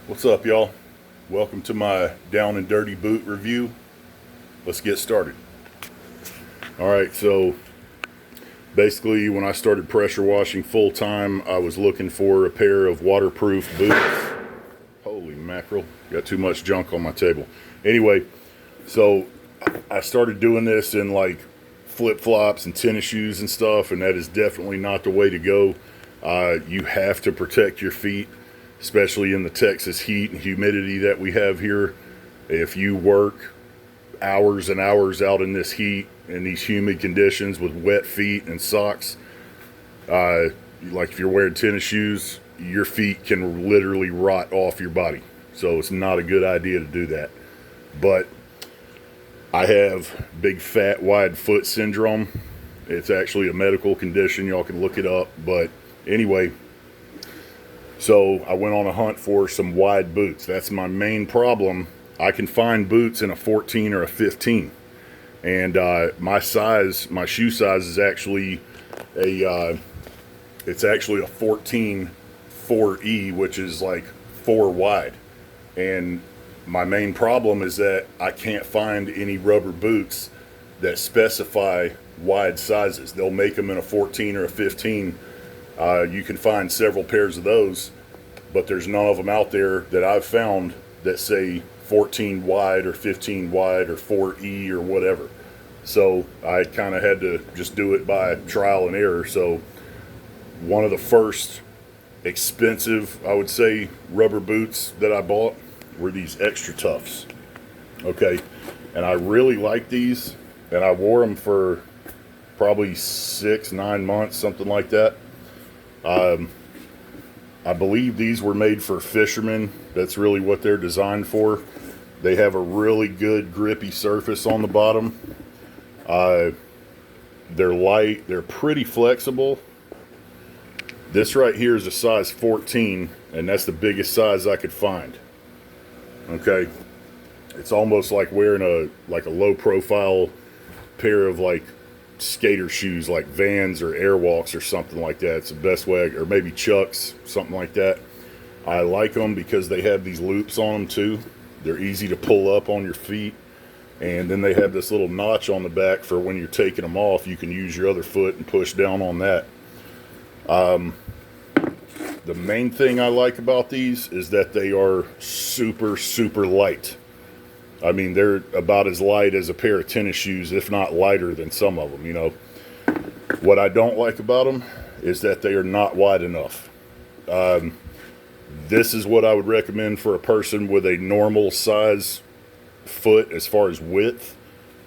What's up, y'all? Welcome to my down and dirty boot review. Let's get started. Alright, so basically when I started pressure washing full time, I was looking for a pair of waterproof boots. Holy mackerel, got too much junk on my table. Anyway, so I started doing this in like flip-flops and tennis shoes and stuff, and that is definitely not the way to go. You have to protect your feet, especially in the Texas heat and humidity that we have here. If you work hours and hours out in this heat in these humid conditions with wet feet and socks, like if you're wearing tennis shoes, your feet can literally rot off your body. So it's not a good idea to do that. But I have big fat wide foot syndrome. It's actually a medical condition. Y'all can look it up. But anyway, so I went on a hunt for some wide boots. That's my main problem. I can find boots in a 14 or a 15. And my shoe size is actually it's actually a 14 4E, which is like 4 wide. And my main problem is that I can't find any rubber boots that specify wide sizes. They'll make them in a 14 or a 15. You can find several pairs of those, but there's none of them out there that I've found that say 14 wide or 15 wide or 4E or whatever. So I kind of had to just do it by trial and error. So one of the first expensive, I would say, rubber boots that I bought were these xtratuffs. Okay, and I really like these, and I wore them for probably 6-9 months, something like that. I believe these were made for fishermen. That's really what they're designed for. They have a really good grippy surface on the bottom. They're light, they're pretty flexible. This right here is a size 14, and that's the biggest size I could find. Okay, it's almost like wearing a low profile pair of like skater shoes, like Vans or Airwalks or something like that. It's the best way, or maybe Chucks, something like that. I like them because they have these loops on them too. They're easy to pull up on your feet, and then they have this little notch on the back for when you're taking them off, you can use your other foot and push down on that. The main thing I like about these is that they are super, super light. I mean, they're about as light as a pair of tennis shoes, if not lighter than some of them, you know. What I don't like about them is that they are not wide enough. This is what I would recommend for a person with a normal size foot as far as width.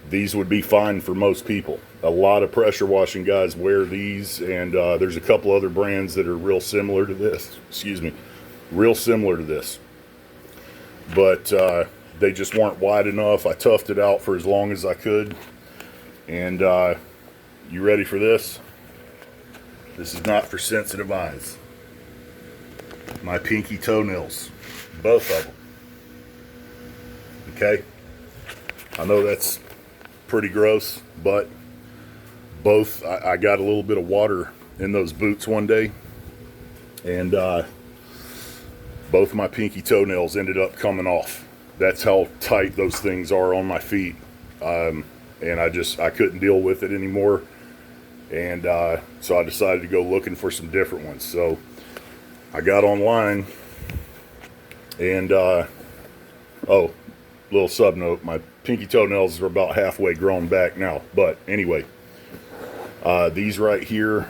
These would be fine for most people. A lot of pressure washing guys wear these, and there's a couple other brands that are real similar to this. Excuse me. Real similar to this. But they just weren't wide enough. I toughed it out for as long as I could. And you ready for this? This is not for sensitive eyes. My pinky toenails. Both of them. Okay? I know that's pretty gross, but both, I got a little bit of water in those boots one day, and both my pinky toenails ended up coming off. That's how tight those things are on my feet. And I couldn't deal with it anymore, and so I decided to go looking for some different ones. So I got online, and oh, little sub note, my pinky toenails are about halfway grown back now. But anyway, these right here,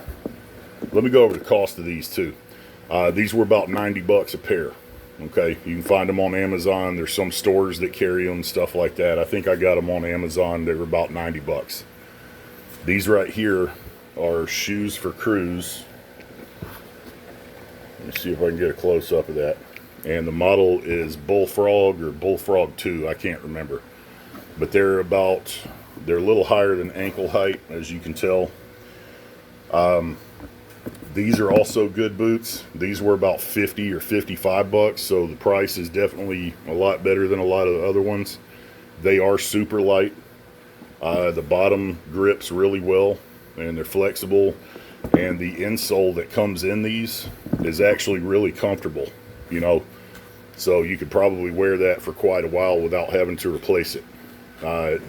let me go over the cost of these too. These were about 90 bucks a pair. Okay, you can find them on Amazon. There's some stores that carry them, stuff like that. I think I got them on Amazon. They were about 90 bucks. These right here are shoes for cruise. Let me see if I can get a close up of that. And the model is Bullfrog or Bullfrog 2, I can't remember. But they're a little higher than ankle height, as you can tell. These are also good boots. These were about 50 or 55 bucks, so the price is definitely a lot better than a lot of the other ones. They are super light. The bottom grips really well, and they're flexible. And the insole that comes in these is actually really comfortable. You know, So you could probably wear that for quite a while without having to replace it.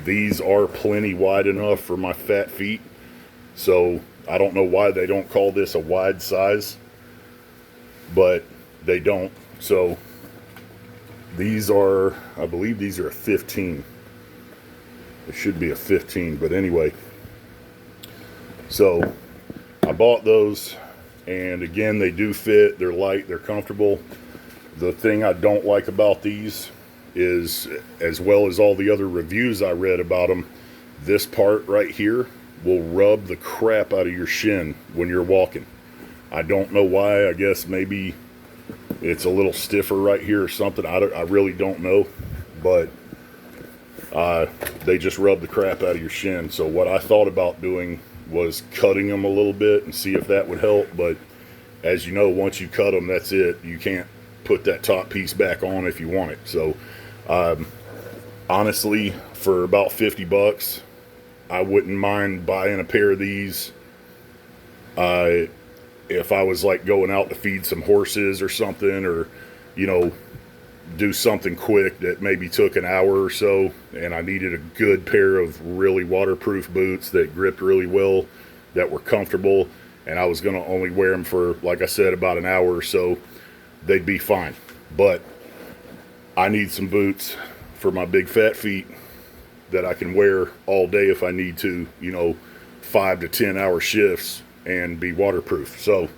These are plenty wide enough for my fat feet. So I don't know why they don't call this a wide size, but they don't. So these are, I believe these are a 15. It should be a 15, but anyway. So I bought those, and again, they do fit. They're light, they're comfortable. The thing I don't like about these is, as well as all the other reviews I read about them, this part right here will rub the crap out of your shin when you're walking. I don't know why. I guess maybe it's a little stiffer right here or something. I really don't know, but they just rub the crap out of your shin. So what I thought about doing was cutting them a little bit and see if that would help. But as you know, once you cut them, that's it. You can't put that top piece back on if you want it. So honestly, for about 50 bucks, I wouldn't mind buying a pair of these if I was like going out to feed some horses or something, or you know, do something quick that maybe took an hour or so, and I needed a good pair of really waterproof boots that gripped really well, that were comfortable, and I was going to only wear them for, like I said, about an hour or so. They'd be fine. But I need some boots for my big fat feet that I can wear all day if I need to, you know, 5 to 10 hour shifts and be waterproof. So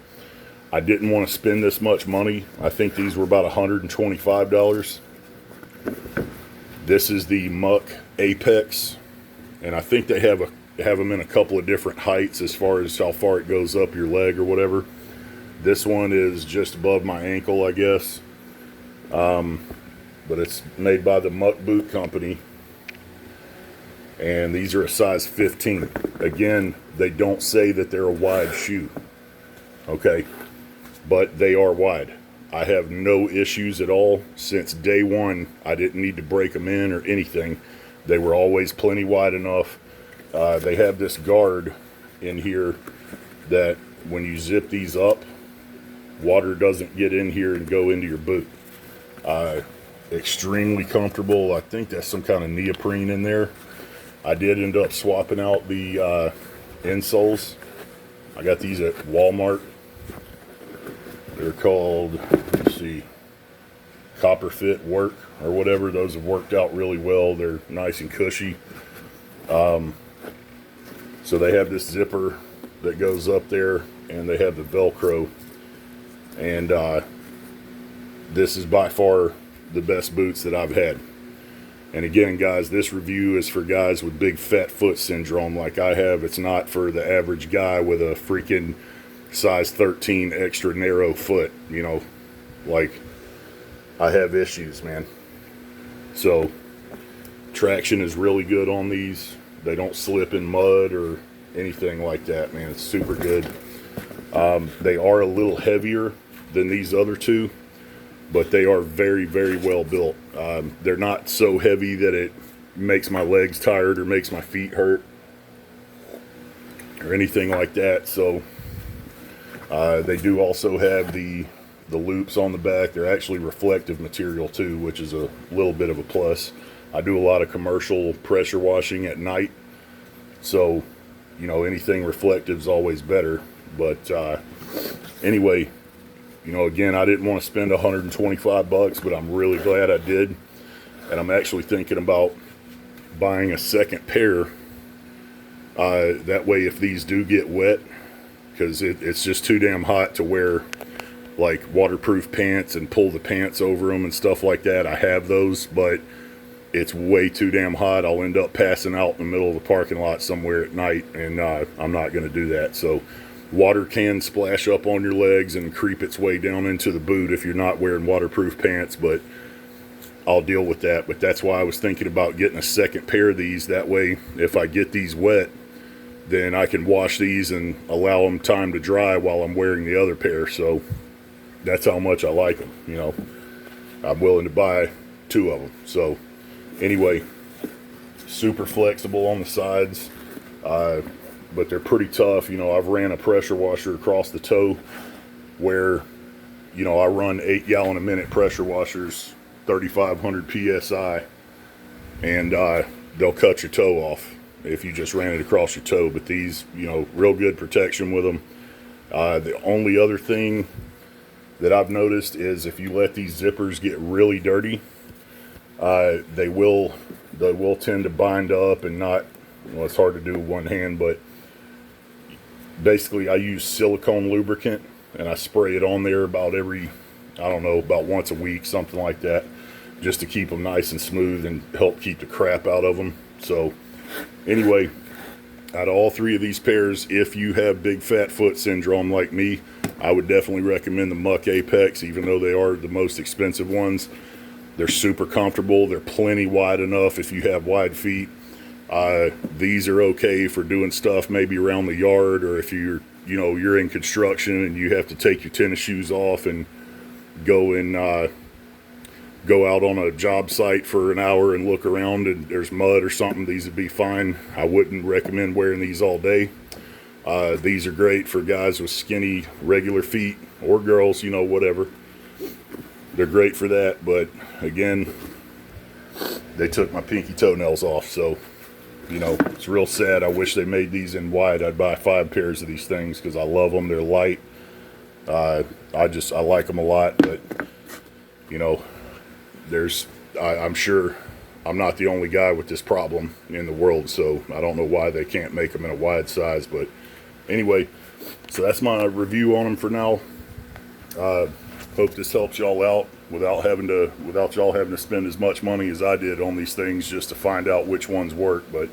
I didn't want to spend this much money. I think these were about $125. This is the Muck Apex, and I think they have them in a couple of different heights as far as how far it goes up your leg or whatever. This one is just above my ankle, I guess. But it's made by the Muck Boot Company. And these are a size 15. Again, they don't say that they're a wide shoe. Okay? But they are wide. I have no issues at all. Since day one, I didn't need to break them in or anything. They were always plenty wide enough. They have this guard in here that when you zip these up, water doesn't get in here and go into your boot. Extremely comfortable. I think that's some kind of neoprene in there. I did end up swapping out the insoles. I got these at Walmart. They're called, let's see, Copper Fit Work or whatever. Those have worked out really well. They're nice and cushy. So they have this zipper that goes up there, and they have the Velcro. And this is by far the best boots that I've had. And again, guys, this review is for guys with big fat foot syndrome like I have. It's not for the average guy with a freaking size 13 extra narrow foot. You know, like, I have issues, man. So traction is really good on these. They don't slip in mud or anything like that, man. It's super good. They are a little heavier than these other two, but they are very, very well built. They're not so heavy that it makes my legs tired or makes my feet hurt or anything like that. So they do also have the loops on the back. They're actually reflective material too, which is a little bit of a plus. I do a lot of commercial pressure washing at night, so you know, anything reflective is always better. But anyway, you know, again, I didn't want to spend 125 bucks, but I'm really glad I did. And I'm actually thinking about buying a second pair. That way, if these do get wet, because it's just too damn hot to wear like waterproof pants and pull the pants over them and stuff like that. I have those, but it's way too damn hot. I'll end up passing out in the middle of the parking lot somewhere at night, and I'm not going to do that. So water can splash up on your legs and creep its way down into the boot if you're not wearing waterproof pants, but I'll deal with that. But that's why I was thinking about getting a second pair of these. That way, if I get these wet, then I can wash these and allow them time to dry while I'm wearing the other pair. So that's how much I like them. You know, I'm willing to buy 2 of them. So anyway, super flexible on the sides, but they're pretty tough. You know, I've ran a pressure washer across the toe where, you know, I run 8 gallon a minute pressure washers, 3,500 psi, and they'll cut your toe off if you just ran it across your toe. But these, you know, real good protection with them. The only other thing that I've noticed is if you let these zippers get really dirty, they will tend to bind up and not, well, it's hard to do with one hand, but basically I use silicone lubricant and I spray it on there about every, I don't know, about once a week, something like that, just to keep them nice and smooth and help keep the crap out of them. So anyway, out of all 3 of these pairs, if you have big fat foot syndrome like me, I would definitely recommend the Muck Apex, even though they are the most expensive ones. They're super comfortable. They're plenty wide enough if you have wide feet. These are okay for doing stuff maybe around the yard, or if you're in construction and you have to take your tennis shoes off and go out on a job site for an hour and look around and there's mud or something. These would be fine. I wouldn't recommend wearing these all day. These are great for guys with skinny regular feet, or girls, you know, whatever. They're great for that, but again, they took my pinky toenails off, so, you know, it's real sad. I wish they made these in wide. I'd buy 5 pairs of these things because I love them. They're light. I like them a lot, but, you know, I'm sure I'm not the only guy with this problem in the world, so I don't know why they can't make them in a wide size. But anyway, so that's my review on them for now. Hope this helps y'all out without y'all having to spend as much money as I did on these things just to find out which ones work. But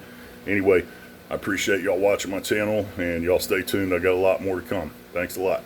anyway, I appreciate y'all watching my channel, and y'all stay tuned. I got a lot more to come. Thanks a lot.